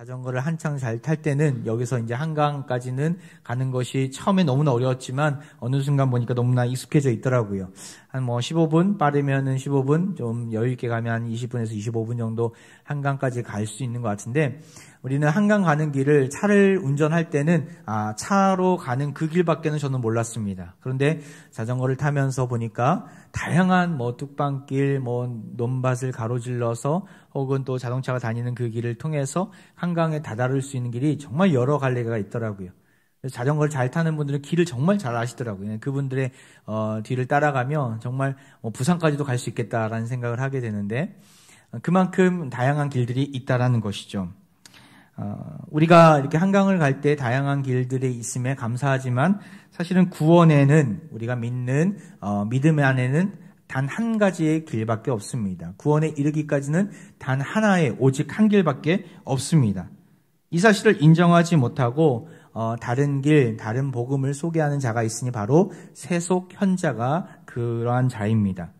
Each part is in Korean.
자전거를 한창 잘 탈 때는 여기서 이제 한강까지는 가는 것이 처음에 너무나 어려웠지만 어느 순간 보니까 너무나 익숙해져 있더라고요. 한 15분, 빠르면은 15분, 좀 여유 있게 가면 한 20분에서 25분 정도 한강까지 갈 수 있는 것 같은데, 우리는 한강 가는 길을 차를 운전할 때는 차로 가는 그 길밖에는 저는 몰랐습니다. 그런데 자전거를 타면서 보니까 다양한 뚝방길, 논밭을 가로질러서 혹은 또 자동차가 다니는 그 길을 통해서 한강에 다다를 수 있는 길이 정말 여러 갈래가 있더라고요. 자전거를 잘 타는 분들은 길을 정말 잘 아시더라고요. 그분들의 뒤를 따라가면 정말 부산까지도 갈 수 있겠다라는 생각을 하게 되는데, 그만큼 다양한 길들이 있다라는 것이죠. 우리가 이렇게 한강을 갈 때 다양한 길들이 있음에 감사하지만 사실은 구원에는, 우리가 믿는 믿음 안에는 단 한 가지의 길밖에 없습니다. 구원에 이르기까지는 단 하나의 오직 한 길밖에 없습니다. 이 사실을 인정하지 못하고 다른 길, 다른 복음을 소개하는 자가 있으니 바로 세속 현자가 그러한 자입니다.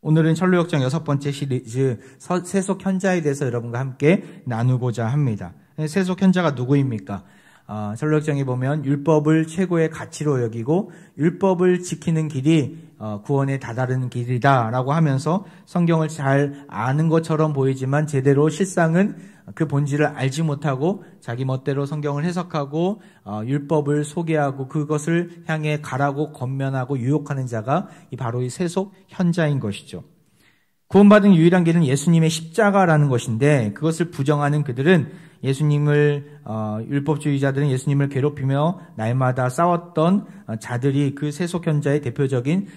오늘은 철로역정 6번째 시리즈 세속 현자에 대해서 여러분과 함께 나누고자 합니다. 세속 현자가 누구입니까? 철로역정에 보면 율법을 최고의 가치로 여기고 율법을 지키는 길이 구원에 다다르는 길이다라고 하면서 성경을 잘 아는 것처럼 보이지만 제대로 실상은 그 본질을 알지 못하고 자기 멋대로 성경을 해석하고 율법을 소개하고 그것을 향해 가라고 권면하고 유혹하는 자가 바로 이 세속 현자인 것이죠. 구원받은 유일한 길은 예수님의 십자가라는 것인데, 그것을 부정하는 그들은 율법주의자들은 예수님을 괴롭히며 날마다 싸웠던 자들이 그 세속 현자의 대표적인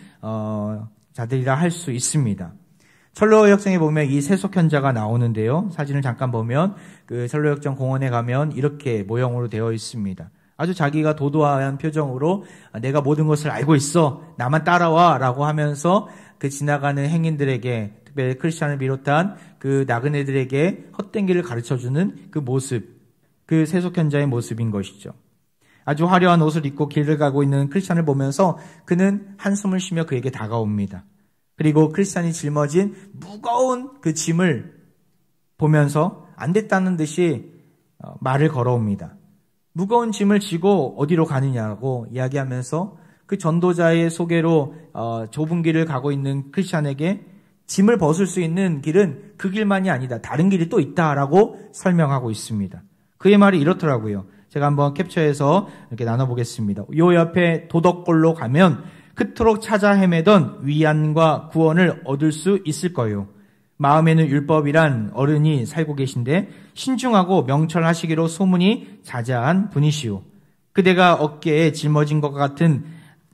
자들이라 할 수 있습니다. 철로역정에 보면 이 세속 현자가 나오는데요. 사진을 잠깐 보면 그 철로역정 공원에 가면 이렇게 모형으로 되어 있습니다. 아주 자기가 도도한 표정으로 내가 모든 것을 알고 있어, 나만 따라와 라고 하면서 그 지나가는 행인들에게, 특별히 크리스찬을 비롯한 그 나그네들에게 헛된 길을 가르쳐주는 그 모습, 그 세속현자의 모습인 것이죠. 아주 화려한 옷을 입고 길을 가고 있는 크리스찬을 보면서 그는 한숨을 쉬며 그에게 다가옵니다. 그리고 크리스찬이 짊어진 무거운 그 짐을 보면서 안 됐다는 듯이 말을 걸어옵니다. 무거운 짐을 지고 어디로 가느냐고 이야기하면서 그 전도자의 소개로 좁은 길을 가고 있는 크리스찬에게 짐을 벗을 수 있는 길은 그 길만이 아니다, 다른 길이 또 있다라고 설명하고 있습니다. 그의 말이 이렇더라고요. 제가 한번 캡처해서 이렇게 나눠보겠습니다. 요 옆에 도덕골로 가면 그토록 찾아 헤매던 위안과 구원을 얻을 수 있을 거예요. 마음에는 율법이란 어른이 살고 계신데 신중하고 명철하시기로 소문이 자자한 분이시오. 그대가 어깨에 짊어진 것 같은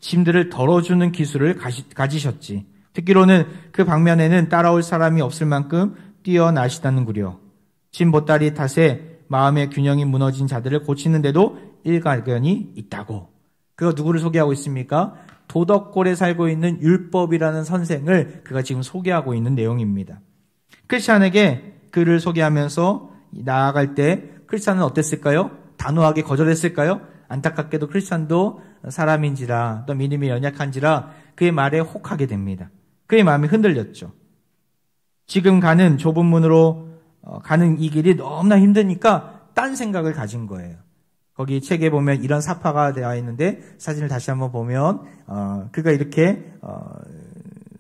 짐들을 덜어주는 기술을 가지셨지. 듣기로는 그 방면에는 따라올 사람이 없을 만큼 뛰어나시다는구려. 짐 보따리 탓에 마음의 균형이 무너진 자들을 고치는데도 일가견이 있다고. 그가 누구를 소개하고 있습니까? 도덕골에 살고 있는 율법이라는 선생을 그가 지금 소개하고 있는 내용입니다. 크리스찬에게 그를 소개하면서 나아갈 때 크리스찬은 어땠을까요? 단호하게 거절했을까요? 안타깝게도 크리스찬도 사람인지라 또 믿음이 연약한지라 그의 말에 혹하게 됩니다. 그의 마음이 흔들렸죠. 지금 가는 좁은 문으로 가는 이 길이 너무나 힘드니까 딴 생각을 가진 거예요. 거기 책에 보면 이런 사파가 되어 있는데 사진을 다시 한번 보면 그가 이렇게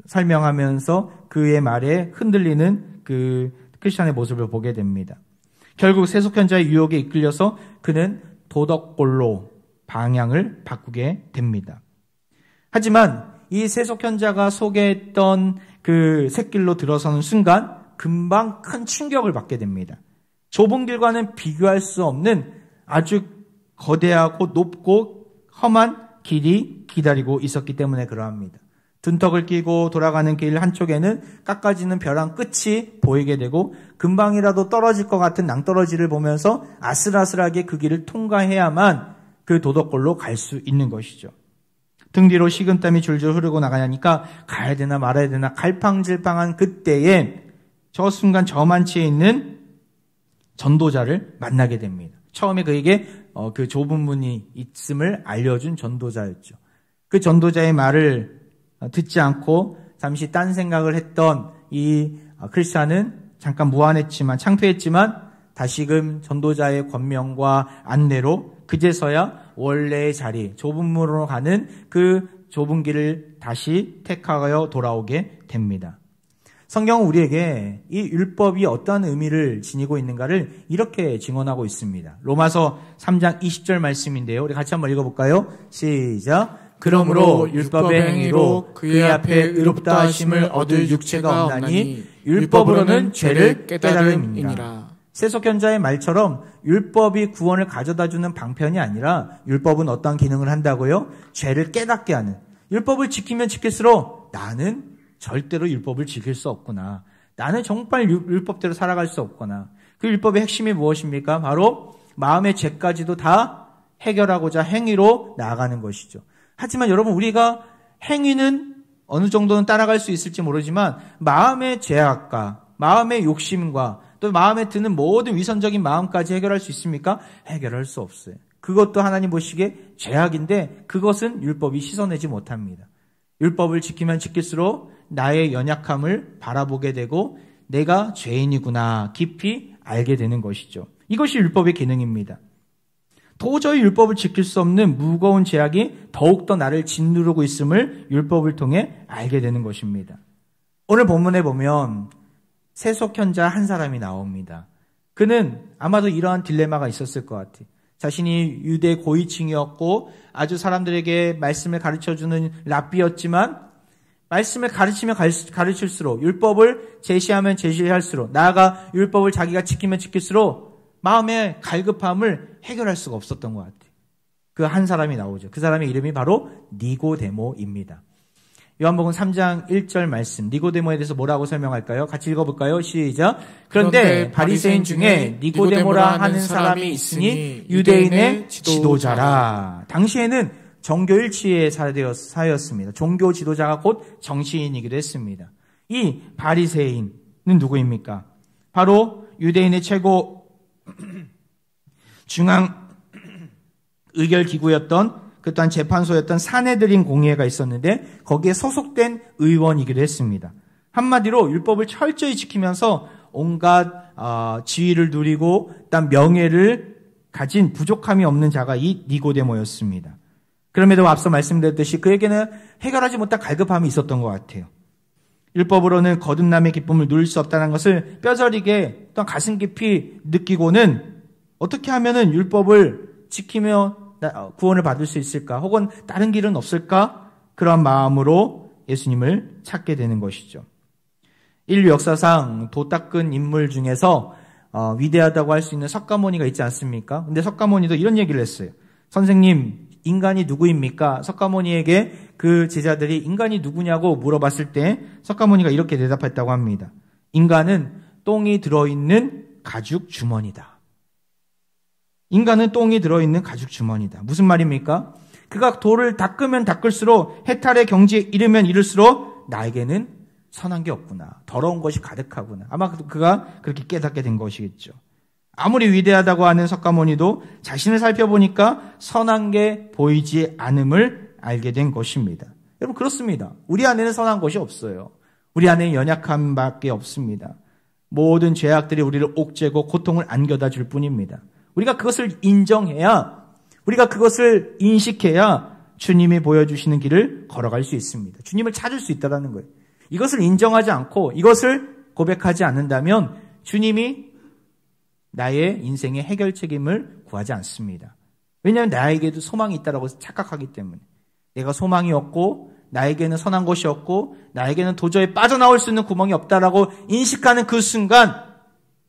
설명하면서 그의 말에 흔들리는 그 크리스찬의 모습을 보게 됩니다. 결국 세속현자의 유혹에 이끌려서 그는 도덕골로 방향을 바꾸게 됩니다. 하지만 이 세속현자가 소개했던 그 샛길로 들어서는 순간 금방 큰 충격을 받게 됩니다. 좁은 길과는 비교할 수 없는 아주 거대하고 높고 험한 길이 기다리고 있었기 때문에 그러합니다. 둔턱을 끼고 돌아가는 길 한쪽에는 깎아지는 벼랑 끝이 보이게 되고 금방이라도 떨어질 것 같은 낭떠러지를 보면서 아슬아슬하게 그 길을 통과해야만 그 도덕골로 갈 수 있는 것이죠. 등 뒤로 식은땀이 줄줄 흐르고 나가니까 가야 되나 말아야 되나 갈팡질팡한 그때에 저 순간 저만치에 있는 전도자를 만나게 됩니다. 처음에 그에게 그 좁은 문이 있음을 알려준 전도자였죠. 그 전도자의 말을 듣지 않고 잠시 딴 생각을 했던 이 크리스찬은 잠깐 무안했지만 창피했지만 다시금 전도자의 권면과 안내로 그제서야 원래의 자리, 좁은 문으로 가는 그 좁은 길을 다시 택하여 돌아오게 됩니다. 성경은 우리에게 이 율법이 어떠한 의미를 지니고 있는가를 이렇게 증언하고 있습니다. 로마서 3장 20절 말씀인데요. 우리 같이 한번 읽어볼까요? 시작. 그러므로 율법의 행위로 그의 앞에 의롭다 하심을 얻을 육체가 없나니 율법으로는 죄를 깨달음이니라. 세속현자의 말처럼 율법이 구원을 가져다주는 방편이 아니라 율법은 어떠한 기능을 한다고요? 죄를 깨닫게 하는. 율법을 지키면 지킬수록 나는 절대로 율법을 지킬 수 없구나. 나는 정말 율법대로 살아갈 수 없구나. 그 율법의 핵심이 무엇입니까? 바로 마음의 죄까지도 다 해결하고자 행위로 나아가는 것이죠. 하지만 여러분, 우리가 행위는 어느 정도는 따라갈 수 있을지 모르지만 마음의 죄악과 마음의 욕심과 또 마음에 드는 모든 위선적인 마음까지 해결할 수 있습니까? 해결할 수 없어요. 그것도 하나님 보시기에 죄악인데 그것은 율법이 씻어내지 못합니다. 율법을 지키면 지킬수록 나의 연약함을 바라보게 되고 내가 죄인이구나 깊이 알게 되는 것이죠. 이것이 율법의 기능입니다. 도저히 율법을 지킬 수 없는 무거운 죄악이 더욱더 나를 짓누르고 있음을 율법을 통해 알게 되는 것입니다. 오늘 본문에 보면 세속현자 한 사람이 나옵니다. 그는 아마도 이러한 딜레마가 있었을 것 같아요. 자신이 유대 고위층이었고 아주 사람들에게 말씀을 가르쳐주는 랍비였지만 말씀을 가르치면 가르칠수록 율법을 제시하면 제시할수록 나아가 율법을 자기가 지키면 지킬수록 마음의 갈급함을 해결할 수가 없었던 것 같아요. 그 한 사람이 나오죠. 그 사람의 이름이 바로 니고데모입니다. 요한복음 3장 1절 말씀, 니고데모에 대해서 뭐라고 설명할까요? 같이 읽어볼까요? 시작. 그런데 바리새인 중에 니고데모라 하는 사람이 있으니 유대인의 지도자라. 당시에는 정교일치의 사회였습니다. 종교 지도자가 곧 정치인이기도 했습니다. 이 바리새인은 누구입니까? 바로 유대인의 최고 중앙 의결기구였던 그 또한 재판소였던 사네드린 공의회가 있었는데 거기에 소속된 의원이기도 했습니다. 한마디로 율법을 철저히 지키면서 온갖 지위를 누리고 일단 명예를 가진 부족함이 없는 자가 이 니고데모였습니다. 그럼에도 앞서 말씀드렸듯이 그에게는 해결하지 못한 갈급함이 있었던 것 같아요. 율법으로는 거듭남의 기쁨을 누릴 수 없다는 것을 뼈저리게 또한 가슴 깊이 느끼고는 어떻게 하면은 율법을 지키며 구원을 받을 수 있을까? 혹은 다른 길은 없을까? 그런 마음으로 예수님을 찾게 되는 것이죠. 인류 역사상 도 닦은 인물 중에서 위대하다고 할 수 있는 석가모니가 있지 않습니까? 근데 석가모니도 이런 얘기를 했어요. 선생님, 인간이 누구입니까? 석가모니에게 그 제자들이 인간이 누구냐고 물어봤을 때 석가모니가 이렇게 대답했다고 합니다. 인간은 똥이 들어있는 가죽 주머니다. 인간은 똥이 들어있는 가죽 주머니다. 무슨 말입니까? 그가 돌을 닦으면 닦을수록 해탈의 경지에 이르면 이를수록 나에게는 선한 게 없구나. 더러운 것이 가득하구나. 아마 그가 그렇게 깨닫게 된 것이겠죠. 아무리 위대하다고 하는 석가모니도 자신을 살펴보니까 선한 게 보이지 않음을 알게 된 것입니다. 여러분 그렇습니다. 우리 안에는 선한 것이 없어요. 우리 안에는 연약함밖에 없습니다. 모든 죄악들이 우리를 옥죄고 고통을 안겨다 줄 뿐입니다. 우리가 그것을 인정해야, 우리가 그것을 인식해야 주님이 보여주시는 길을 걸어갈 수 있습니다. 주님을 찾을 수 있다는 거예요. 이것을 인정하지 않고 이것을 고백하지 않는다면 주님이 나의 인생의 해결 책임을 구하지 않습니다. 왜냐하면 나에게도 소망이 있다고 착각하기 때문에. 내가 소망이 없고 나에게는 선한 것이 없고 나에게는 도저히 빠져나올 수 있는 구멍이 없다라고 인식하는 그 순간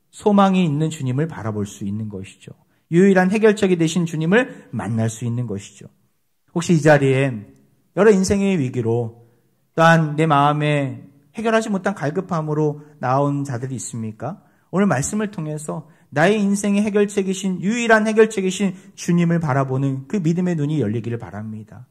소망이 있는 주님을 바라볼 수 있는 것이죠. 유일한 해결책이 되신 주님을 만날 수 있는 것이죠. 혹시 이 자리에 여러 인생의 위기로 또한 내 마음에 해결하지 못한 갈급함으로 나온 자들이 있습니까? 오늘 말씀을 통해서 나의 인생의 해결책이신 유일한 해결책이신 주님을 바라보는 그 믿음의 눈이 열리기를 바랍니다.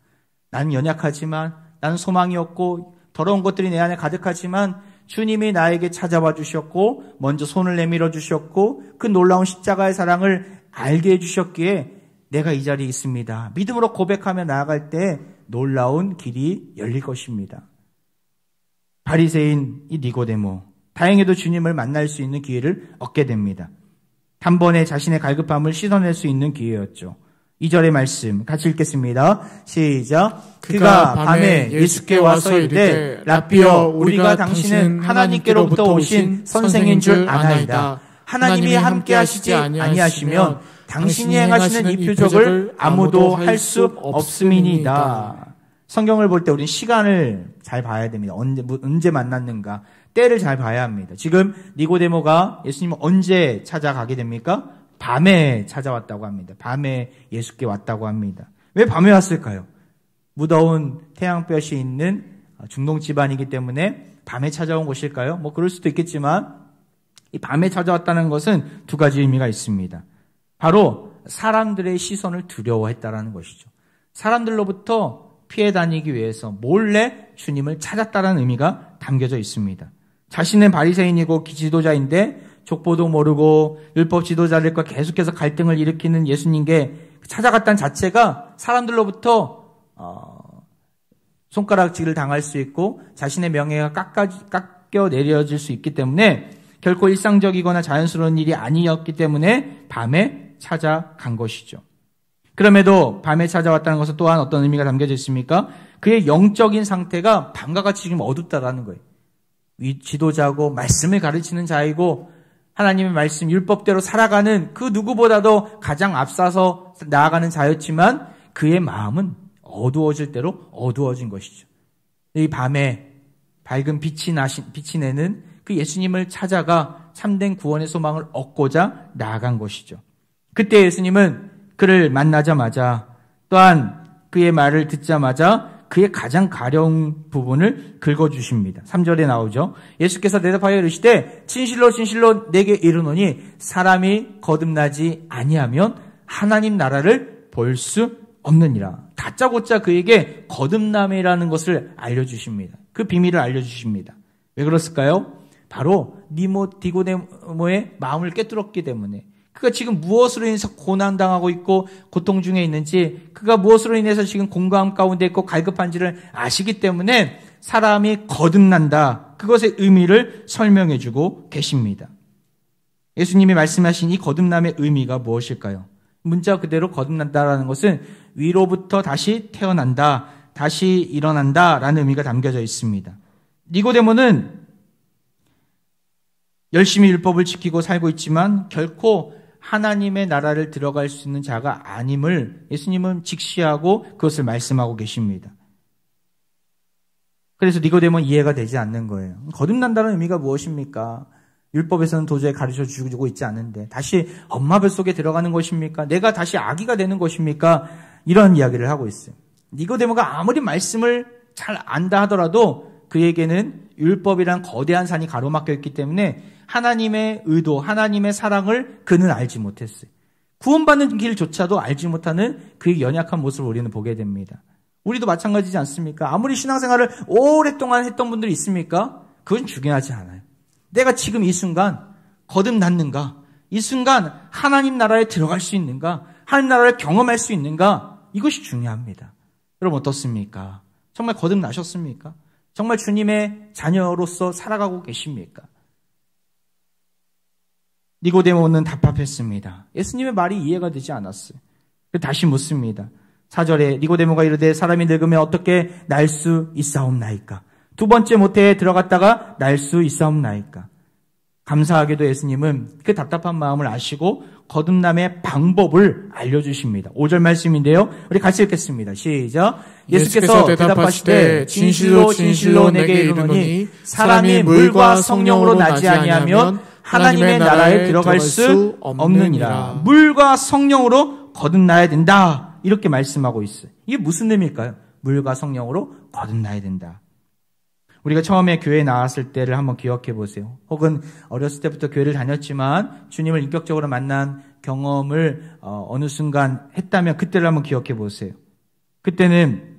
나는 연약하지만 나는 소망이 없고 더러운 것들이 내 안에 가득하지만 주님이 나에게 찾아와 주셨고 먼저 손을 내밀어 주셨고 그 놀라운 십자가의 사랑을 알게 해주셨기에 내가 이 자리에 있습니다. 믿음으로 고백하며 나아갈 때 놀라운 길이 열릴 것입니다. 바리새인 이 니고데모, 다행히도 주님을 만날 수 있는 기회를 얻게 됩니다. 단번에 자신의 갈급함을 씻어낼 수 있는 기회였죠. 2절의 말씀 같이 읽겠습니다. 시작. 그가 밤에 예수께 와서 이르되 라삐여 우리가 당신은 하나님께로부터 오신 선생인 줄 아나이다. 하나님이 함께 하시지 아니하시면 당신이 행하시는 이 표적을 아무도 할 수 없음이니이다. 성경을 볼 때 우리는 시간을 잘 봐야 됩니다. 언제 만났는가, 때를 잘 봐야 합니다. 지금 니고데모가 예수님을 언제 찾아가게 됩니까? 밤에 찾아왔다고 합니다. 밤에 예수께 왔다고 합니다. 왜 밤에 왔을까요? 무더운 태양볕이 있는 중동 집안이기 때문에 밤에 찾아온 것일까요? 그럴 수도 있겠지만 이 밤에 찾아왔다는 것은 두 가지 의미가 있습니다. 바로 사람들의 시선을 두려워했다라는 것이죠. 사람들로부터 피해 다니기 위해서 몰래 주님을 찾았다는 의미가 담겨져 있습니다. 자신은 바리새인이고 지도자인데 족보도 모르고 율법 지도자들과 계속해서 갈등을 일으키는 예수님께 찾아갔다는 자체가 사람들로부터 손가락질을 당할 수 있고 자신의 명예가 깎여 내려질 수 있기 때문에 결코 일상적이거나 자연스러운 일이 아니었기 때문에 밤에 찾아간 것이죠. 그럼에도 밤에 찾아왔다는 것은 또한 어떤 의미가 담겨져 있습니까? 그의 영적인 상태가 밤과 같이 지금 어둡다라는 거예요. 지도자고 말씀을 가르치는 자이고 하나님의 말씀 율법대로 살아가는 그 누구보다도 가장 앞서서 나아가는 자였지만 그의 마음은 어두워질 대로 어두워진 것이죠. 이 밤에 밝은 빛이 내는 그 예수님을 찾아가 참된 구원의 소망을 얻고자 나아간 것이죠. 그때 예수님은 그를 만나자마자 또한 그의 말을 듣자마자 그의 가장 가려운 부분을 긁어주십니다. 3절에 나오죠. 예수께서 대답하여 이르시되 진실로 진실로 내게 이르노니 사람이 거듭나지 아니하면 하나님 나라를 볼 수 없느니라. 다짜고짜 그에게 거듭남이라는 것을 알려주십니다. 그 비밀을 알려주십니다. 왜 그렇을까요? 바로 니고데모의 마음을 꿰뚫었기 때문에 그가 지금 무엇으로 인해서 고난당하고 있고 고통 중에 있는지, 그가 무엇으로 인해서 지금 공고함 가운데 있고 갈급한지를 아시기 때문에 사람이 거듭난다, 그것의 의미를 설명해 주고 계십니다. 예수님이 말씀하신 이 거듭남의 의미가 무엇일까요? 문자 그대로 거듭난다라는 것은 위로부터 다시 태어난다, 다시 일어난다라는 의미가 담겨져 있습니다. 니고데모는 열심히 율법을 지키고 살고 있지만 결코 하나님의 나라를 들어갈 수 있는 자가 아님을 예수님은 직시하고 그것을 말씀하고 계십니다. 그래서 니고데모는 이해가 되지 않는 거예요. 거듭난다는 의미가 무엇입니까? 율법에서는 도저히 가르쳐 주고 있지 않은데 다시 엄마 뱃속에 들어가는 것입니까? 내가 다시 아기가 되는 것입니까? 이런 이야기를 하고 있어요. 니고데모가 아무리 말씀을 잘 안다 하더라도 그에게는 율법이란 거대한 산이 가로막혀 있기 때문에 하나님의 의도, 하나님의 사랑을 그는 알지 못했어요. 구원받는 길조차도 알지 못하는 그의 연약한 모습을 우리는 보게 됩니다. 우리도 마찬가지지 않습니까? 아무리 신앙생활을 오랫동안 했던 분들이 있습니까? 그건 중요하지 않아요. 내가 지금 이 순간 거듭났는가? 이 순간 하나님 나라에 들어갈 수 있는가? 하나님 나라를 경험할 수 있는가? 이것이 중요합니다. 여러분 어떻습니까? 정말 거듭나셨습니까? 정말 주님의 자녀로서 살아가고 계십니까? 니고데모는 답답했습니다. 예수님의 말이 이해가 되지 않았어요. 다시 묻습니다. 4절에 니고데모가 이르되 사람이 늙으면 어떻게 날 수 있사옵나이까? 두 번째 모태에 들어갔다가 날 수 있사옵나이까? 감사하게도 예수님은 그 답답한 마음을 아시고 거듭남의 방법을 알려주십니다. 5절 말씀인데요. 우리 같이 읽겠습니다. 시작. 예수께서 대답하시되 진실로 진실로 내게 이르노니 사람이 물과 성령으로 나지 아니하면 하나님의 나라에 들어갈 수 없느니라. 물과 성령으로 거듭나야 된다, 이렇게 말씀하고 있어요. 이게 무슨 의미일까요? 물과 성령으로 거듭나야 된다. 우리가 처음에 교회에 나왔을 때를 한번 기억해 보세요. 혹은 어렸을 때부터 교회를 다녔지만 주님을 인격적으로 만난 경험을 어느 순간 했다면 그때를 한번 기억해 보세요. 그때는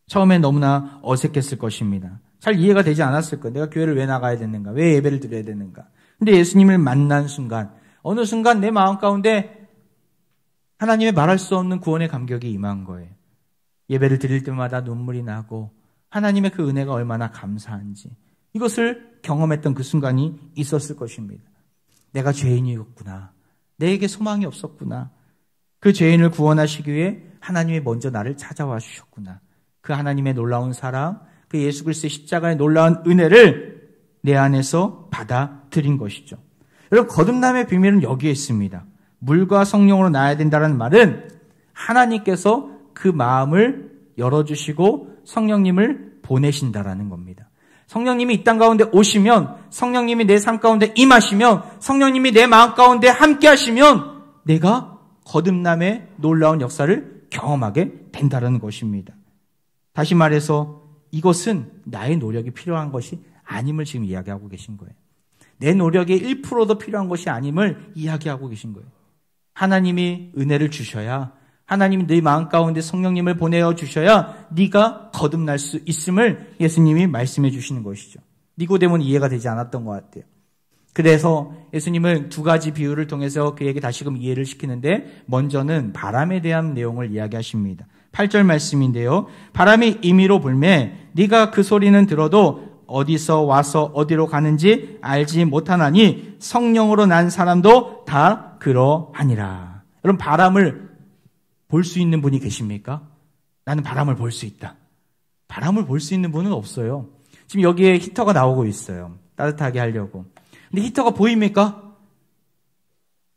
처음에 너무나 어색했을 것입니다. 잘 이해가 되지 않았을 거예요. 내가 교회를 왜 나가야 되는가? 왜 예배를 드려야 되는가? 근데 예수님을 만난 순간, 어느 순간 내 마음 가운데 하나님의 말할 수 없는 구원의 감격이 임한 거예요. 예배를 드릴 때마다 눈물이 나고 하나님의 그 은혜가 얼마나 감사한지 이것을 경험했던 그 순간이 있었을 것입니다. 내가 죄인이었구나. 내게 소망이 없었구나. 그 죄인을 구원하시기 위해 하나님이 먼저 나를 찾아와 주셨구나. 그 하나님의 놀라운 사랑, 그 예수 그리스도의 십자가의 놀라운 은혜를 내 안에서 받아들인 것이죠. 여러분, 거듭남의 비밀은 여기에 있습니다. 물과 성령으로 나아야 된다는 말은 하나님께서 그 마음을 열어주시고 성령님을 보내신다라는 겁니다. 성령님이 이 땅 가운데 오시면, 성령님이 내 삶 가운데 임하시면, 성령님이 내 마음 가운데 함께 하시면 내가 거듭남의 놀라운 역사를 경험하게 된다는 것입니다. 다시 말해서 이것은 나의 노력이 필요한 것이 아님을 지금 이야기하고 계신 거예요. 내 노력의 1%도 필요한 것이 아님을 이야기하고 계신 거예요. 하나님이 은혜를 주셔야, 하나님이 네 마음 가운데 성령님을 보내어 주셔야 네가 거듭날 수 있음을 예수님이 말씀해 주시는 것이죠. 니고데모는 이해가 되지 않았던 것 같아요. 그래서 예수님은 두 가지 비유를 통해서 그에게 다시금 이해를 시키는데, 먼저는 바람에 대한 내용을 이야기하십니다. 8절 말씀인데요. 바람이 임의로 불매 네가 그 소리는 들어도 어디서 와서 어디로 가는지 알지 못하나니 성령으로 난 사람도 다 그러하니라. 여러분, 바람을 볼 수 있는 분이 계십니까? 나는 바람을 볼 수 있다. 바람을 볼 수 있는 분은 없어요. 지금 여기에 히터가 나오고 있어요. 따뜻하게 하려고. 근데 히터가 보입니까?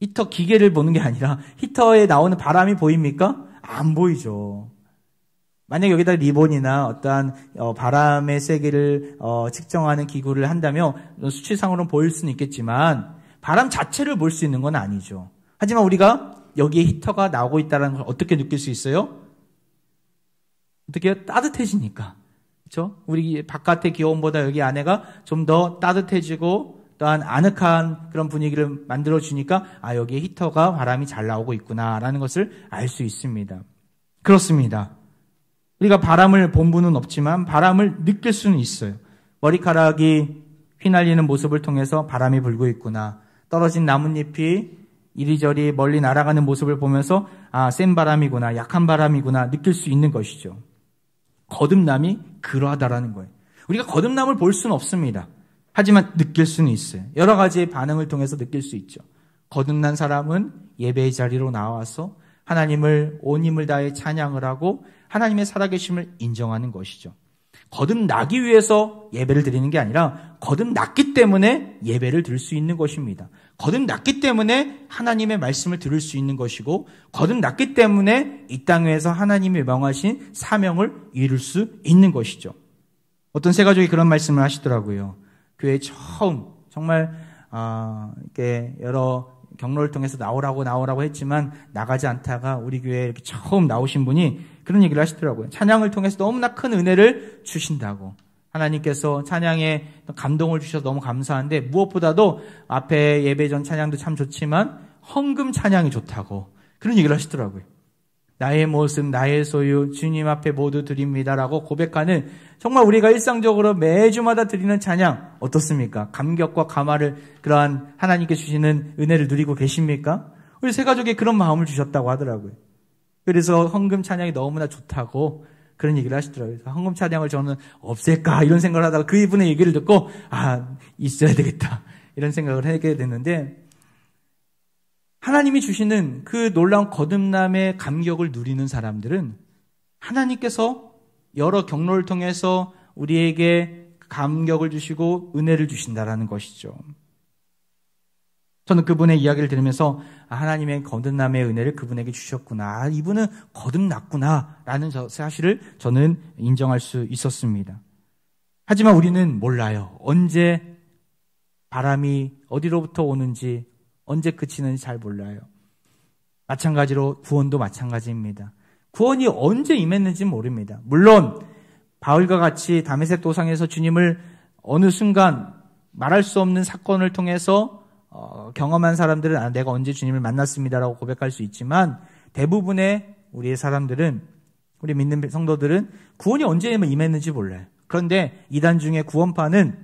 히터 기계를 보는 게 아니라 히터에 나오는 바람이 보입니까? 안 보이죠. 만약 여기다 리본이나 어떠한 바람의 세기를 측정하는 기구를 한다면 수치상으로는 보일 수는 있겠지만 바람 자체를 볼 수 있는 건 아니죠. 하지만 우리가 여기에 히터가 나오고 있다는 걸 어떻게 느낄 수 있어요? 어떻게 따뜻해지니까. 그렇죠? 우리 바깥의 기온보다 여기 안에가 좀 더 따뜻해지고 또한 아늑한 그런 분위기를 만들어주니까 여기에 히터가 바람이 잘 나오고 있구나라는 것을 알 수 있습니다. 그렇습니다. 우리가 바람을 본 분은 없지만 바람을 느낄 수는 있어요. 머리카락이 휘날리는 모습을 통해서 바람이 불고 있구나. 떨어진 나뭇잎이 이리저리 멀리 날아가는 모습을 보면서 센 바람이구나, 약한 바람이구나 느낄 수 있는 것이죠. 거듭남이 그러하다라는 거예요. 우리가 거듭남을 볼 수는 없습니다. 하지만 느낄 수는 있어요. 여러 가지의 반응을 통해서 느낄 수 있죠. 거듭난 사람은 예배의 자리로 나와서 하나님을 온 힘을 다해 찬양을 하고 하나님의 살아계심을 인정하는 것이죠. 거듭나기 위해서 예배를 드리는 게 아니라 거듭났기 때문에 예배를 드릴 수 있는 것입니다. 거듭났기 때문에 하나님의 말씀을 들을 수 있는 것이고, 거듭났기 때문에 이 땅에서 하나님이 명하신 사명을 이룰 수 있는 것이죠. 어떤 새 가족이 그런 말씀을 하시더라고요. 교회에 처음 정말 이렇게 여러 경로를 통해서 나오라고 했지만 나가지 않다가 우리 교회에 이렇게 처음 나오신 분이 그런 얘기를 하시더라고요. 찬양을 통해서 너무나 큰 은혜를 주신다고. 하나님께서 찬양에 감동을 주셔서 너무 감사한데 무엇보다도 앞에 예배 전 찬양도 참 좋지만 헌금 찬양이 좋다고 그런 얘기를 하시더라고요. 나의 모습, 나의 소유, 주님 앞에 모두 드립니다라고 고백하는, 정말 우리가 일상적으로 매주마다 드리는 찬양 어떻습니까? 감격과 감화를, 그러한 하나님께 주시는 은혜를 누리고 계십니까? 우리 새 가족에 그런 마음을 주셨다고 하더라고요. 그래서 헌금 찬양이 너무나 좋다고 그런 얘기를 하시더라고요. 헌금 찬양을 저는 없앨까 이런 생각을 하다가 그 이분의 얘기를 듣고 있어야 되겠다 이런 생각을 하게 됐는데, 하나님이 주시는 그 놀라운 거듭남의 감격을 누리는 사람들은 하나님께서 여러 경로를 통해서 우리에게 감격을 주시고 은혜를 주신다라는 것이죠. 저는 그분의 이야기를 들으면서 하나님의 거듭남의 은혜를 그분에게 주셨구나, 이분은 거듭났구나라는 사실을 저는 인정할 수 있었습니다. 하지만 우리는 몰라요. 언제 바람이 어디로부터 오는지, 언제 그치는지 잘 몰라요. 마찬가지로 구원도 마찬가지입니다. 구원이 언제 임했는지 모릅니다. 물론 바울과 같이 다메섹 도상에서 주님을 어느 순간 말할 수 없는 사건을 통해서 경험한 사람들은 내가 언제 주님을 만났습니다라고 고백할 수 있지만, 대부분의 우리의 사람들은, 우리 믿는 성도들은 구원이 언제 임했는지 몰라요. 그런데 이단 중에 구원파는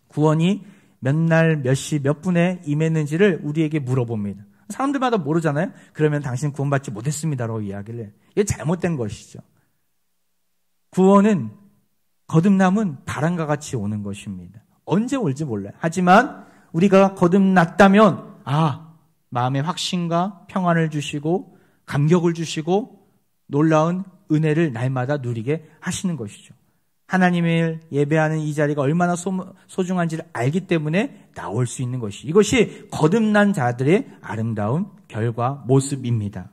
구원이 몇 날, 몇 시, 몇 분에 임했는지를 우리에게 물어봅니다. 사람들마다 모르잖아요. 그러면 당신 구원받지 못했습니다라고 이야기를 해요. 이게 잘못된 것이죠. 구원은, 거듭남은 바람과 같이 오는 것입니다. 언제 올지 몰라요. 하지만 우리가 거듭났다면 마음의 확신과 평안을 주시고 감격을 주시고 놀라운 은혜를 날마다 누리게 하시는 것이죠. 하나님을 예배하는 이 자리가 얼마나 소중한지를 알기 때문에 나올 수 있는 것이, 이것이 거듭난 자들의 아름다운 결과 모습입니다.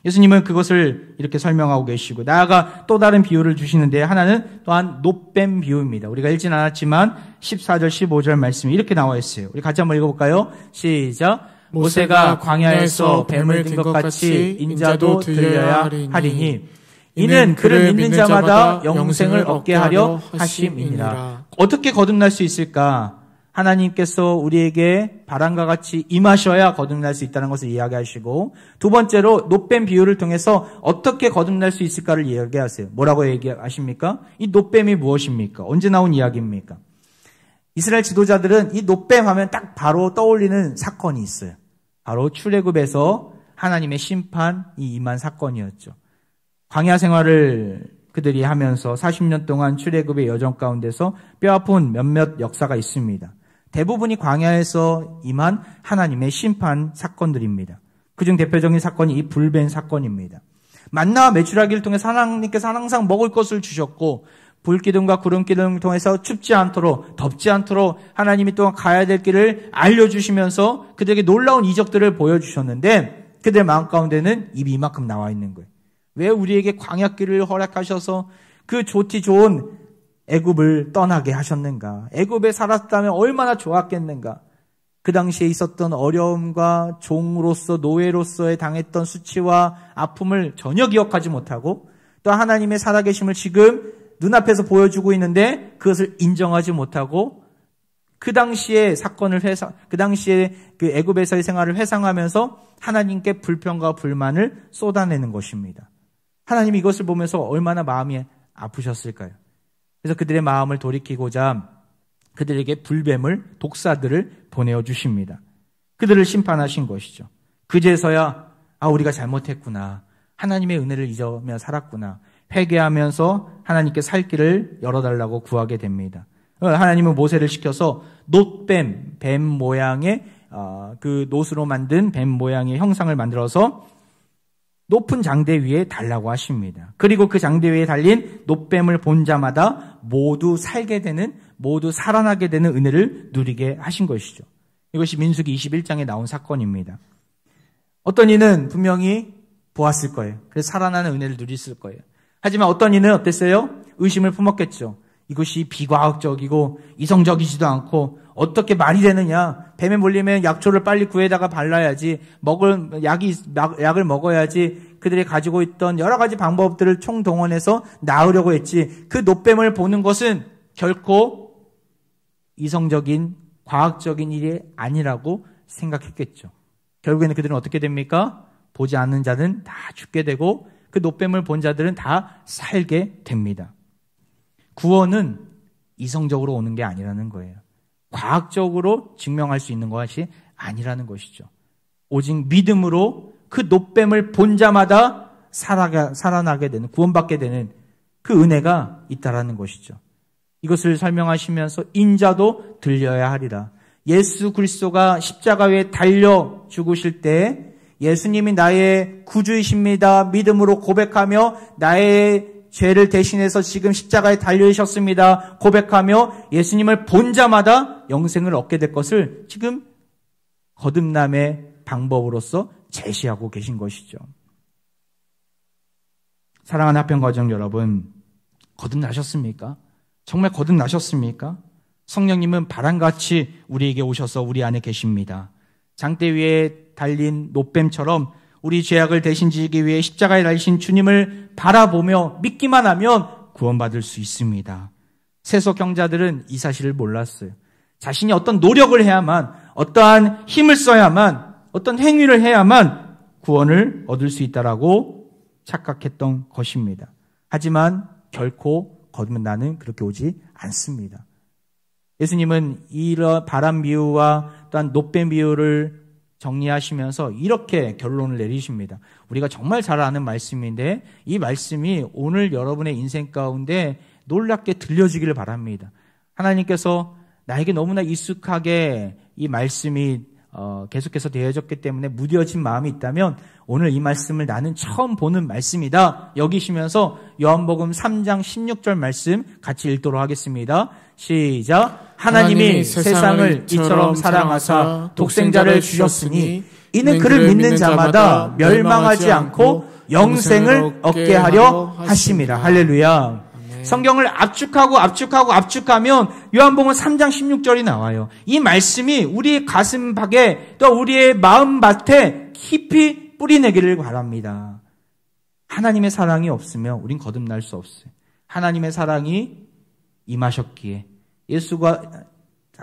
예수님은 그것을 이렇게 설명하고 계시고, 나아가 또 다른 비유를 주시는데, 하나는 또한 놋뱀 비유입니다. 우리가 읽진 않았지만 14절 15절 말씀이 이렇게 나와 있어요. 우리 같이 한번 읽어볼까요? 시작. 모세가 광야에서 뱀을 든 것 같이 인자도 들려야 하리니 이는 그를 믿는 자마다 영생을 얻게 하려 하심이니라. 어떻게 거듭날 수 있을까? 하나님께서 우리에게 바람과 같이 임하셔야 거듭날 수 있다는 것을 이야기하시고, 두 번째로 놋뱀 비유를 통해서 어떻게 거듭날 수 있을까를 이야기하세요. 뭐라고 얘기하십니까? 이 놋뱀이 무엇입니까? 언제 나온 이야기입니까? 이스라엘 지도자들은 이 놋뱀 하면 딱 바로 떠올리는 사건이 있어요. 바로 출애굽에서 하나님의 심판이 임한 사건이었죠. 광야 생활을 그들이 하면서 40년 동안 출애굽의 여정 가운데서 뼈아픈 몇몇 역사가 있습니다. 대부분이 광야에서 임한 하나님의 심판 사건들입니다. 그중 대표적인 사건이 이 불뱀 사건입니다. 만나와 메추라기를 통해서 하나님께서 항상 먹을 것을 주셨고, 불기둥과 구름기둥을 통해서 춥지 않도록, 덥지 않도록 하나님이 또한 가야 될 길을 알려주시면서 그들에게 놀라운 이적들을 보여주셨는데, 그들의 마음 가운데는 입이 이만큼 나와 있는 거예요. 왜 우리에게 광야길을 허락하셔서 그 좋디 좋은 애굽을 떠나게 하셨는가? 애굽에 살았다면 얼마나 좋았겠는가? 그 당시에 있었던 어려움과 종으로서, 노예로서의 당했던 수치와 아픔을 전혀 기억하지 못하고, 또 하나님의 살아계심을 지금 눈앞에서 보여주고 있는데 그것을 인정하지 못하고, 그 당시의 사건을 그 당시에 그 애굽에서의 생활을 회상하면서 하나님께 불평과 불만을 쏟아내는 것입니다. 하나님이 이것을 보면서 얼마나 마음이 아프셨을까요? 그래서 그들의 마음을 돌이키고자 그들에게 불뱀을, 독사들을 보내어 주십니다. 그들을 심판하신 것이죠. 그제서야 우리가 잘못했구나, 하나님의 은혜를 잊으며 살았구나, 회개하면서 하나님께 살 길을 열어달라고 구하게 됩니다. 하나님은 모세를 시켜서 놋뱀, 뱀 모양의 그 놋으로 만든 뱀 모양의 형상을 만들어서 높은 장대 위에 달라고 하십니다. 그리고 그 장대 위에 달린 놋뱀을 본 자마다 모두 살게 되는, 모두 살아나게 되는 은혜를 누리게 하신 것이죠. 이것이 민수기 21장에 나온 사건입니다. 어떤 이는 분명히 보았을 거예요. 그래서 살아나는 은혜를 누렸을 거예요. 하지만 어떤 이는 어땠어요? 의심을 품었겠죠. 이것이 비과학적이고 이성적이지도 않고 어떻게 말이 되느냐. 뱀에 물리면 약초를 빨리 구해다가 발라야지, 약을 먹어야지. 그들이 가지고 있던 여러 가지 방법들을 총동원해서 나으려고 했지. 그 놋뱀을 보는 것은 결코 이성적인, 과학적인 일이 아니라고 생각했겠죠. 결국에는 그들은 어떻게 됩니까? 보지 않는 자는 다 죽게 되고 그 놋뱀을 본 자들은 다 살게 됩니다. 구원은 이성적으로 오는 게 아니라는 거예요. 과학적으로 증명할 수 있는 것이 아니라는 것이죠. 오직 믿음으로 그 놋뱀을 본 자마다 살아나게 되는, 구원받게 되는 그 은혜가 있다라는 것이죠. 이것을 설명하시면서 인자도 들려야 하리라. 예수 그리스도가 십자가 위에 달려 죽으실 때 예수님이 나의 구주이십니다, 믿음으로 고백하며 나의 죄를 대신해서 지금 십자가에 달려있었습니다, 고백하며 예수님을 본 자마다 영생을 얻게 될 것을 지금 거듭남의 방법으로서 제시하고 계신 것이죠. 사랑하는 합평가정 여러분, 거듭나셨습니까? 정말 거듭나셨습니까? 성령님은 바람같이 우리에게 오셔서 우리 안에 계십니다. 장대 위에 달린 놋뱀처럼 우리 죄악을 대신 지기 위해 십자가에 달리신 주님을 바라보며 믿기만 하면 구원받을 수 있습니다. 세속 경자들은 이 사실을 몰랐어요. 자신이 어떤 노력을 해야만, 어떠한 힘을 써야만, 어떤 행위를 해야만 구원을 얻을 수 있다라고 착각했던 것입니다. 하지만 결코 거듭나는 그렇게 오지 않습니다. 예수님은 이런 바람 비유와 또한 놋뱀 비유를 정리하시면서 이렇게 결론을 내리십니다. 우리가 정말 잘 아는 말씀인데 이 말씀이 오늘 여러분의 인생 가운데 놀랍게 들려지기를 바랍니다. 하나님께서 나에게 너무나 익숙하게 이 말씀이 계속해서 되어졌기 때문에 무뎌진 마음이 있다면 오늘 이 말씀을 나는 처음 보는 말씀이다 여기시면서 요한복음 3장 16절 말씀 같이 읽도록 하겠습니다. 시작. 하나님이 세상을 이처럼 사랑하사 독생자를 주셨으니 이는 그를 믿는 자마다 멸망하지 않고 영생을 얻게 하려 하심이라. 할렐루야. 성경을 압축하면 요한복음 3장 16절이 나와요. 이 말씀이 우리의 가슴팍에 또 우리의 마음밭에 깊이 뿌리내기를 바랍니다. 하나님의 사랑이 없으면 우린 거듭날 수 없어요. 하나님의 사랑이 임하셨기에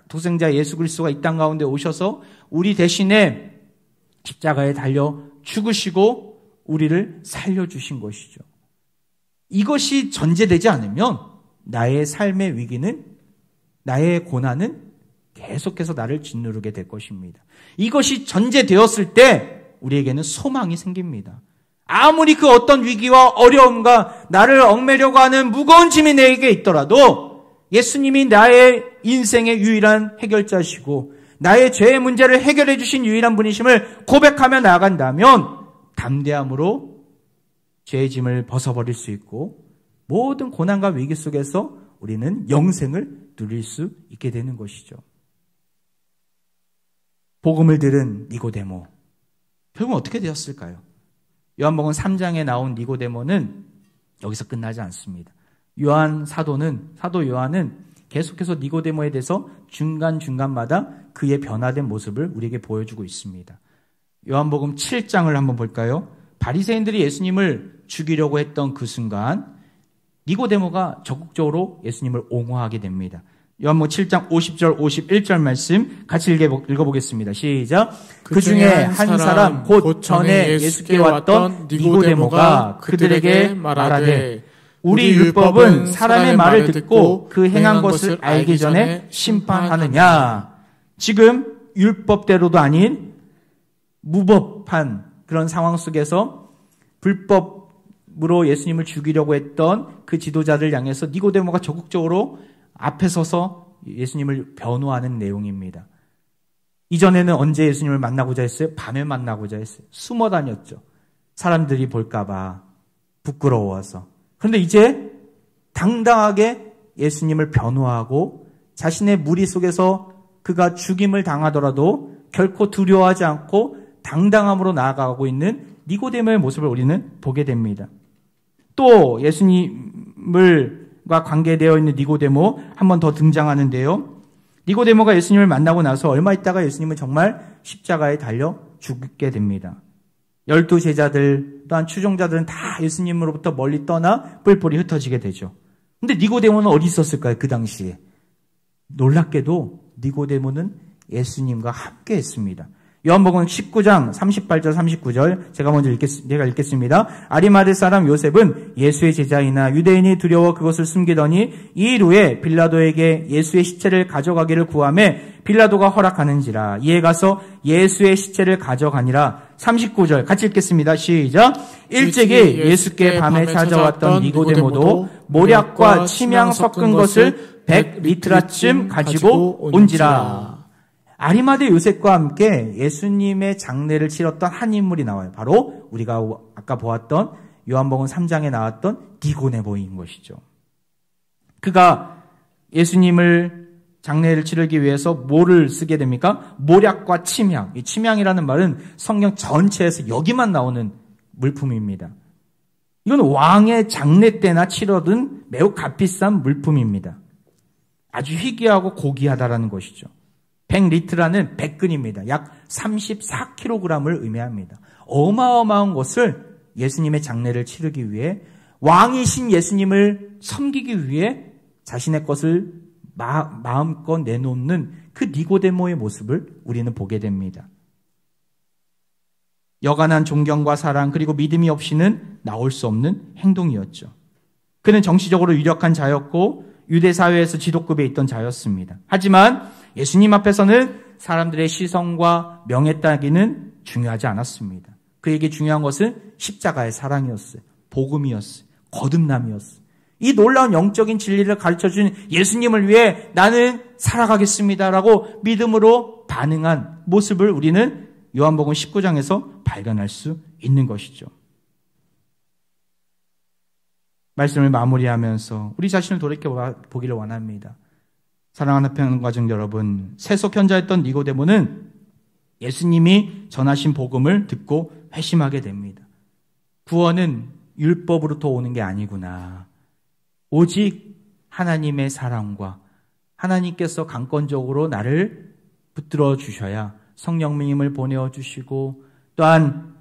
독생자 예수 그리스도가 이 땅 가운데 오셔서 우리 대신에 십자가에 달려 죽으시고 우리를 살려주신 것이죠. 이것이 전제되지 않으면 나의 삶의 위기는, 나의 고난은 계속해서 나를 짓누르게 될 것입니다. 이것이 전제되었을 때 우리에게는 소망이 생깁니다. 아무리 그 어떤 위기와 어려움과 나를 얽매려고 하는 무거운 짐이 내게 있더라도 예수님이 나의 인생의 유일한 해결자시고 나의 죄의 문제를 해결해 주신 유일한 분이심을 고백하며 나아간다면 담대함으로 죄의 짐을 벗어버릴 수 있고 모든 고난과 위기 속에서 우리는 영생을 누릴 수 있게 되는 것이죠. 복음을 들은 니고데모, 결국은 어떻게 되었을까요? 요한복음 3장에 나온 니고데모는 여기서 끝나지 않습니다. 사도 요한은 계속해서 니고데모에 대해서 중간중간마다 그의 변화된 모습을 우리에게 보여주고 있습니다. 요한복음 7장을 한번 볼까요? 바리새인들이 예수님을 죽이려고 했던 그 순간 니고데모가 적극적으로 예수님을 옹호하게 됩니다. 요한복음 7장 50절 51절 말씀 같이 읽어보겠습니다. 시작. 그 중에 한 사람 곧 전에 예수께 왔던 니고데모가 그들에게 말하되 우리 율법은 사람의 말을 듣고 그 행한 것을 알기 전에 심판하느냐. 지금 율법대로도 아닌 무법한 그런 상황 속에서 불법으로 예수님을 죽이려고 했던 그 지도자들 향해서 니고데모가 적극적으로 앞에 서서 예수님을 변호하는 내용입니다. 이전에는 언제 예수님을 만나고자 했어요? 밤에 만나고자 했어요. 숨어 다녔죠. 사람들이 볼까봐 부끄러워서. 그런데 이제 당당하게 예수님을 변호하고 자신의 무리 속에서 그가 죽임을 당하더라도 결코 두려워하지 않고 당당함으로 나아가고 있는 니고데모의 모습을 우리는 보게 됩니다. 또 예수님과 관계되어 있는 니고데모 한 번 더 등장하는데요. 니고데모가 예수님을 만나고 나서 얼마 있다가 예수님은 정말 십자가에 달려 죽게 됩니다. 12 제자들 또한 추종자들은 다 예수님으로부터 멀리 떠나 뿔뿔이 흩어지게 되죠. 근데 니고데모는 어디 있었을까요? 그 당시에. 놀랍게도 니고데모는 예수님과 함께 했습니다. 요한복음 19장 38절 39절 제가 읽겠습니다. 아리마대 사람 요셉은 예수의 제자이나 유대인이 두려워 그것을 숨기더니 이일 후에 빌라도에게 예수의 시체를 가져가기를 구하매 빌라도가 허락하는지라 이에 가서 예수의 시체를 가져가니라. 39절 같이 읽겠습니다. 시작. 일찍이 예수께 밤에 찾아왔던 니고데모도 모략과 침향 섞은 것을 100리트라쯤 가지고 온지라. 아리마대 요셉과 함께 예수님의 장례를 치렀던 한 인물이 나와요. 바로 우리가 아까 보았던 요한복음 3장에 나왔던 니고데모인 것이죠. 그가 예수님을 장례를 치르기 위해서 뭐를 쓰게 됩니까? 모략과 침향. 이 침향이라는 말은 성경 전체에서 여기만 나오는 물품입니다. 이건 왕의 장례 때나 치러든 매우 값비싼 물품입니다. 아주 희귀하고 고귀하다라는 것이죠. 100리트라는 100근입니다. 약 34kg을 의미합니다. 어마어마한 것을 예수님의 장례를 치르기 위해 왕이신 예수님을 섬기기 위해 자신의 것을 마음껏 내놓는 그 니고데모의 모습을 우리는 보게 됩니다. 여간한 존경과 사랑 그리고 믿음이 없이는 나올 수 없는 행동이었죠. 그는 정치적으로 유력한 자였고 유대 사회에서 지도급에 있던 자였습니다. 하지만 예수님 앞에서는 사람들의 시선과 명예 따기는 중요하지 않았습니다. 그에게 중요한 것은 십자가의 사랑이었어요. 복음이었어요. 거듭남이었어요. 이 놀라운 영적인 진리를 가르쳐준 예수님을 위해 나는 살아가겠습니다라고 믿음으로 반응한 모습을 우리는 요한복음 19장에서 발견할 수 있는 것이죠. 말씀을 마무리하면서 우리 자신을 돌이켜보기를 원합니다. 사랑하는 평가중 여러분, 세속현자였던 니고데모는 예수님이 전하신 복음을 듣고 회심하게 됩니다. 구원은 율법으로부터 오는 게 아니구나. 오직 하나님의 사랑과 하나님께서 강권적으로 나를 붙들어 주셔야 성령님을 보내주시고 또한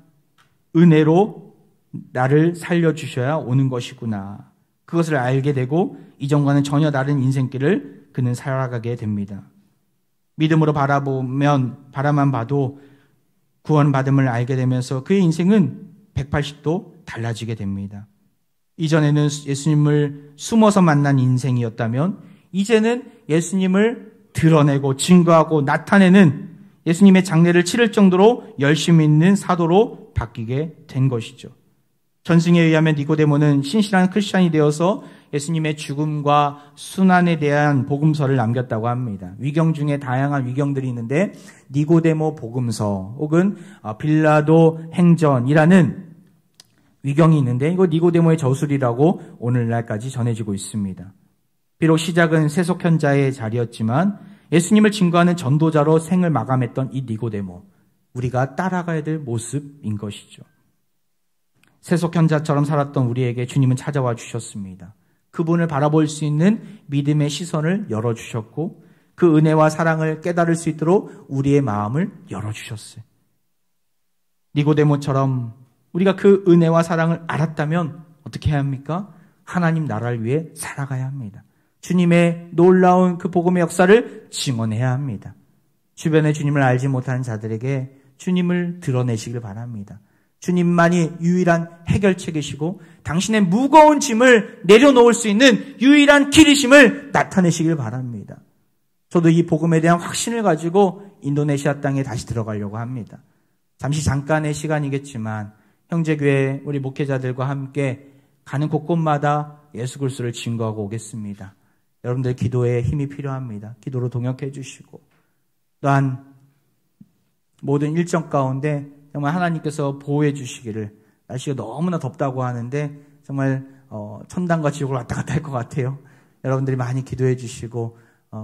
은혜로 나를 살려주셔야 오는 것이구나. 그것을 알게 되고 이전과는 전혀 다른 인생길을 그는 살아가게 됩니다. 믿음으로 바라만 봐도 구원받음을 알게 되면서 그의 인생은 180도 달라지게 됩니다. 이전에는 예수님을 숨어서 만난 인생이었다면 이제는 예수님을 드러내고 증거하고 나타내는 예수님의 장례를 치를 정도로 열심히 있는 사도로 바뀌게 된 것이죠. 전승에 의하면 니고데모는 신실한 크리스찬이 되어서 예수님의 죽음과 순환에 대한 복음서를 남겼다고 합니다. 위경 중에 다양한 위경들이 있는데 니고데모 복음서 혹은 빌라도 행전이라는 위경이 있는데 이거 니고데모의 저술이라고 오늘날까지 전해지고 있습니다. 비록 시작은 세속현자의 자리였지만 예수님을 증거하는 전도자로 생을 마감했던 이 니고데모, 우리가 따라가야 될 모습인 것이죠. 세속현자처럼 살았던 우리에게 주님은 찾아와 주셨습니다. 그분을 바라볼 수 있는 믿음의 시선을 열어주셨고 그 은혜와 사랑을 깨달을 수 있도록 우리의 마음을 열어주셨어요. 니고데모처럼 우리가 그 은혜와 사랑을 알았다면 어떻게 해야 합니까? 하나님 나라를 위해 살아가야 합니다. 주님의 놀라운 그 복음의 역사를 증언해야 합니다. 주변에 주님을 알지 못하는 자들에게 주님을 드러내시길 바랍니다. 주님만이 유일한 해결책이시고 당신의 무거운 짐을 내려놓을 수 있는 유일한 길이심을 나타내시길 바랍니다. 저도 이 복음에 대한 확신을 가지고 인도네시아 땅에 다시 들어가려고 합니다. 잠깐의 시간이겠지만 형제교회 우리 목회자들과 함께 가는 곳곳마다 예수 그리스도를 증거하고 오겠습니다. 여러분들 기도에 힘이 필요합니다. 기도로 동역해 주시고 또한 모든 일정 가운데 정말 하나님께서 보호해 주시기를, 날씨가 너무나 덥다고 하는데 정말 천당과 지옥을 왔다 갔다 할 것 같아요. 여러분들이 많이 기도해 주시고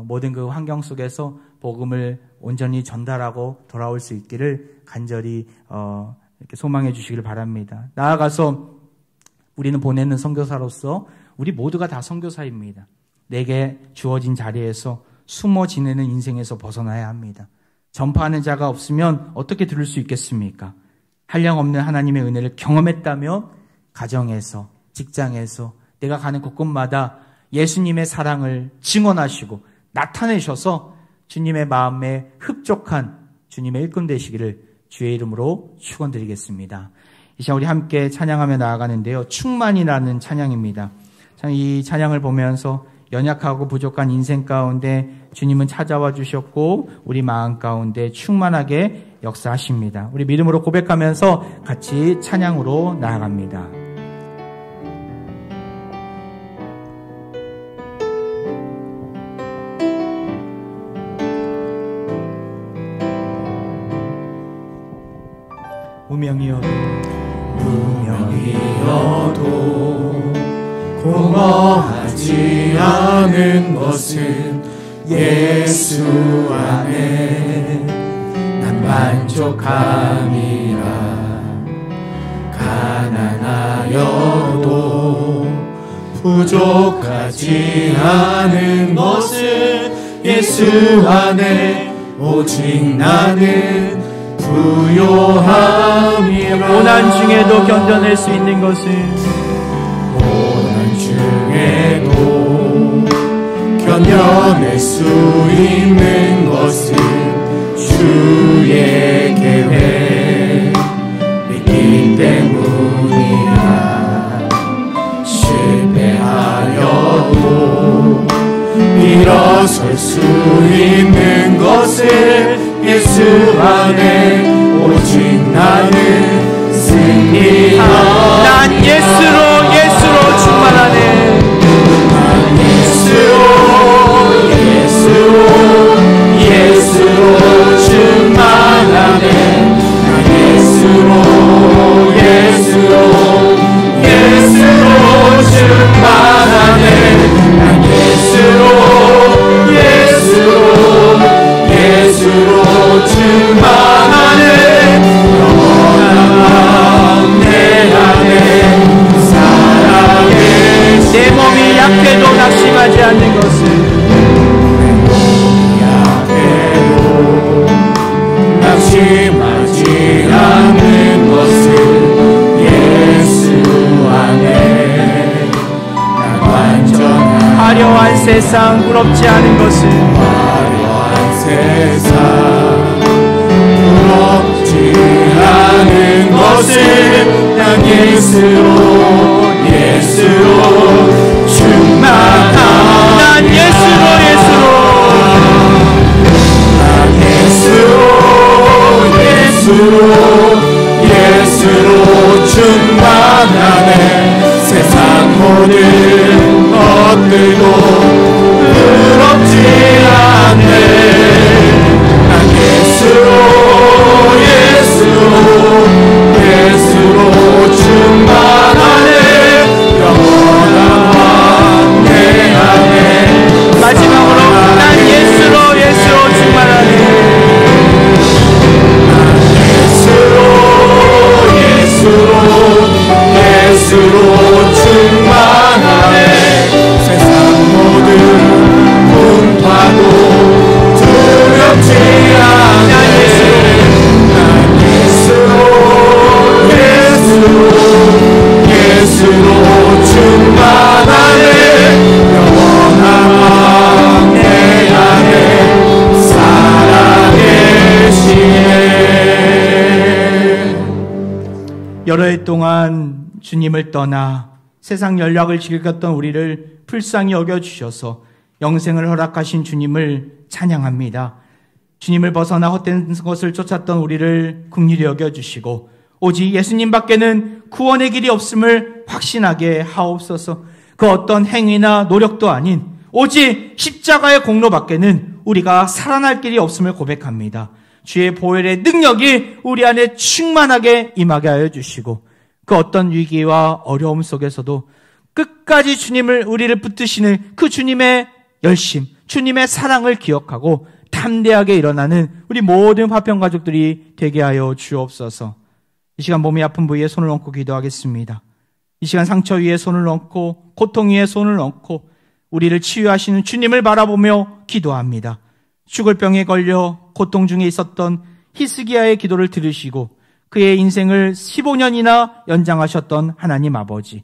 모든 그 환경 속에서 복음을 온전히 전달하고 돌아올 수 있기를 간절히 이렇게 소망해 주시기를 바랍니다. 나아가서 우리는 보내는 선교사로서 우리 모두가 다 선교사입니다. 내게 주어진 자리에서 숨어 지내는 인생에서 벗어나야 합니다. 전파하는 자가 없으면 어떻게 들을 수 있겠습니까? 한량없는 하나님의 은혜를 경험했다면 가정에서, 직장에서, 내가 가는 곳곳마다 예수님의 사랑을 증언하시고 나타내셔서 주님의 마음에 흡족한 주님의 일꾼 되시기를 주의 이름으로 축원드리겠습니다. 이 시간 우리 함께 찬양하며 나아가는데요. 충만이라는 찬양입니다. 이 찬양을 보면서 연약하고 부족한 인생 가운데 주님은 찾아와 주셨고 우리 마음 가운데 충만하게 역사하십니다. 우리 믿음으로 고백하면서 같이 찬양으로 나아갑니다. 무명이어도 공허하지 않은 것은 예수 안에 난 만족함이라. 가난하여도 부족하지 않은 것은 예수 안에 오직 나는 부요함이라. 고난 중에도 견뎌낼 수 있는 것은 고난 중에도 견뎌낼 수 있는 것은 주의 계획 믿기 때문이라. 실패하여도 일어설 수 있는 것은 예수 안에 오직 나는 승리하리라. 난 예수로 충만하네. 예수로 충만하네. 난 예수로 충만하네. 영원한 내 안에 살아계시네. 내 몸이 약해도 낙심하지 않는 것을, 낙심하지 않는 것을 예수 안에 난 완전한. 화려한 세상 부럽지 않은 것을, 화려한 세상 부럽지 않은 것을 난 예수로 충만한. 난 예수로 충만하네. 세상 모든 것들도 부럽지 않네. 난 예수로 충만하네. 영원한 왕 내 안에. 마지막으로 난 예수로 충만하네. 예수로 충만하네. 세상 모든 풍파도 두렵지 않네. 난 예수로 충만하네. 영원한 왕 내 안에 살아계시네. 여러 해 동안 주님을 떠나 세상 연락을 즐겼던 우리를 불쌍히 여겨주셔서 영생을 허락하신 주님을 찬양합니다. 주님을 벗어나 헛된 것을 쫓았던 우리를 긍휼히 여겨주시고 오직 예수님 밖에는 구원의 길이 없음을 확신하게 하옵소서. 그 어떤 행위나 노력도 아닌 오직 십자가의 공로 밖에는 우리가 살아날 길이 없음을 고백합니다. 주의 보혈의 능력이 우리 안에 충만하게 임하게 하여 주시고 그 어떤 위기와 어려움 속에서도 끝까지 우리를 붙드시는 그 주님의 열심, 주님의 사랑을 기억하고 담대하게 일어나는 우리 모든 화평가족들이 되게 하여 주옵소서. 이 시간 몸이 아픈 부위에 손을 얹고 기도하겠습니다. 이 시간 상처 위에 손을 얹고 고통 위에 손을 얹고 우리를 치유하시는 주님을 바라보며 기도합니다. 죽을 병에 걸려 고통 중에 있었던 히스기야의 기도를 들으시고 그의 인생을 15년이나 연장하셨던 하나님 아버지,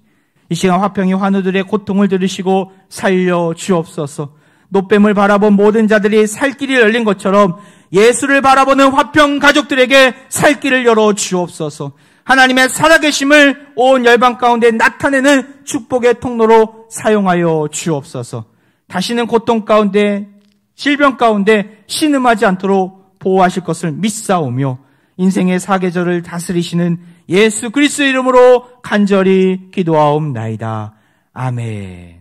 이 시간 화평의 환우들의 고통을 들으시고 살려 주옵소서. 노뱀을 바라본 모든 자들이 살 길이 열린 것처럼 예수를 바라보는 화평 가족들에게 살 길을 열어 주옵소서. 하나님의 살아계심을 온 열방 가운데 나타내는 축복의 통로로 사용하여 주옵소서. 다시는 고통 가운데, 질병 가운데 신음하지 않도록 보호하실 것을 믿사오며 인생의 사계절을 다스리시는 예수 그리스도의 이름으로 간절히 기도하옵나이다. 아멘.